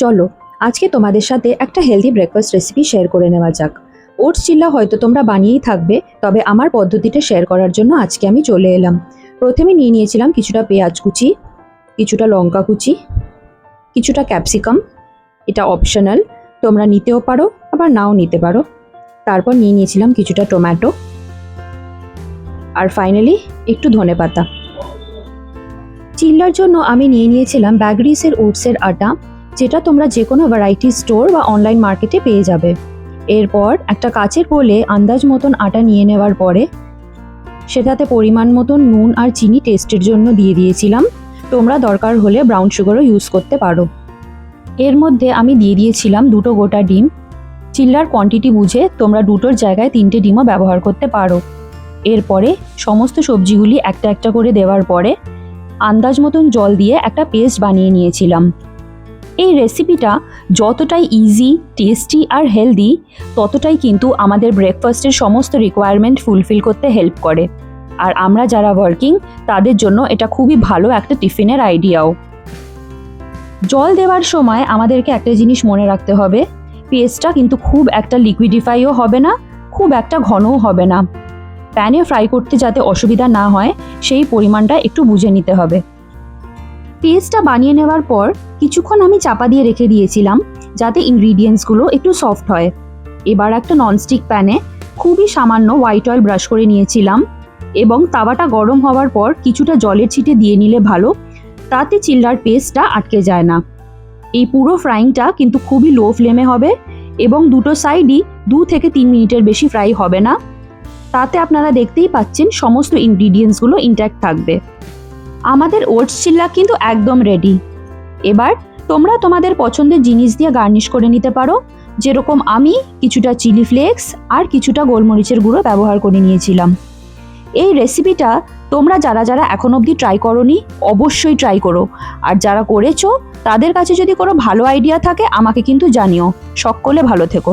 চলো আজকে তোমাদের সাথে একটা হেলদি ব্রেকফাস্ট রেসিপি শেয়ার করে নেওয়া যাক। ওটস চিল্লা হয়তো তোমরা বানিয়েই থাকবে, তবে আমার পদ্ধতিটা শেয়ার করার জন্য আজকে আমি চলে এলাম। প্রথমে নিয়ে নিয়েছিলাম কিছুটা পেঁয়াজ কুচি, কিছুটা লঙ্কা কুচি, কিছুটা ক্যাপসিকাম। এটা অপশনাল, তোমরা নিতেও পারো আবার নাও নিতে পারো। তারপর নিয়ে নিয়েছিলাম কিছুটা টমেটো, আর ফাইনালি একটু ধনেপাতা। চিল্লার জন্য আমি নিয়ে নিয়েছিলাম ব্যাগরিসের ওটসের আটা, যেটা তোমরা যে কোনো ভ্যারাইটি স্টোর বা অনলাইন মার্কেটে পেয়ে যাবে। এরপর একটা কাচের বোলে আন্দাজ মতন আটা নিয়ে নেওয়ার পরে সেটাতে পরিমাণ মতন নুন আর চিনি টেস্টের জন্য দিয়ে দিয়েছিলাম। তোমরা দরকার হলে ব্রাউন সুগারও ইউজ করতে পারো। এর মধ্যে আমি দিয়ে দিয়েছিলাম 2টো গোটা ডিম। চিল্লার কোয়ান্টিটি বুঝে তোমরা 2টোর জায়গায় 3টে ডিমও ব্যবহার করতে পারো। এরপরে সমস্ত সবজিগুলি একটা একটা করে দেওয়ার পরে আন্দাজ মতন জল দিয়ে একটা পেস্ট বানিয়ে নিয়েছিলাম। এই রেসিপিটা যতটাই ইজি, টেস্টি আর হেলদি, ততটাই কিন্তু আমাদের ব্রেকফাস্টের সমস্ত রিকোয়ারমেন্ট ফুলফিল করতে হেল্প করে। আর আমরা যারা ওয়ার্কিং তাদের জন্য এটা খুবই ভালো একটা টিফিনের আইডিয়াও। জল দেওয়ার সময় আমাদেরকে একটা জিনিস মনে রাখতে হবে, পেস্টটা কিন্তু খুব একটা লিকুইডিফাইও হবে না, খুব একটা ঘনও হবে না। প্যানে ফ্রাই করতে যাতে অসুবিধা না হয় সেই পরিমাণটা একটু বুঝে নিতে হবে। পেস্টটা বানিয়ে নেওয়ার পর কিছুক্ষণ আমি চাপা দিয়ে রেখে দিয়েছিলাম যাতে ইনগ্রিডিয়েন্টসগুলো একটু সফট হয়। এবার একটা ননস্টিক প্যানে খুবই সামান্য হোয়াইট অয়েল ব্রাশ করে নিয়েছিলাম এবং তাওয়াটা গরম হওয়ার পর কিছুটা জলের ছিটে দিয়ে নিলে ভালো, তাতে চিল্লার পেস্টটা আটকে যায় না। এই পুরো ফ্রাইংটা কিন্তু খুবই লো ফ্লেমে হবে এবং দুটো সাইডই 2 থেকে 3 মিনিটের বেশি ফ্রাই হবে না। তাতে আপনারা দেখতেই পাচ্ছেন সমস্ত ইনগ্রিডিয়েন্টসগুলো ইনট্যাক্ট থাকবে। আমাদের ওটস চিল্লা কিন্তু একদম রেডি। এবার তোমরা তোমাদের পছন্দের জিনিস দিয়ে গার্নিশ করে নিতে পারো, যেরকম আমি কিছুটা চিলি ফ্লেক্স আর কিছুটা গোলমরিচের গুঁড়ো ব্যবহার করে নিয়েছিলাম। এই রেসিপিটা তোমরা যারা যারা এখন অবধি ট্রাই করোনি অবশ্যই ট্রাই করো, আর যারা করেছো তাদের কাছে যদি কোনো ভালো আইডিয়া থাকে আমাকে কিন্তু জানিও। সকলে ভালো থেকো।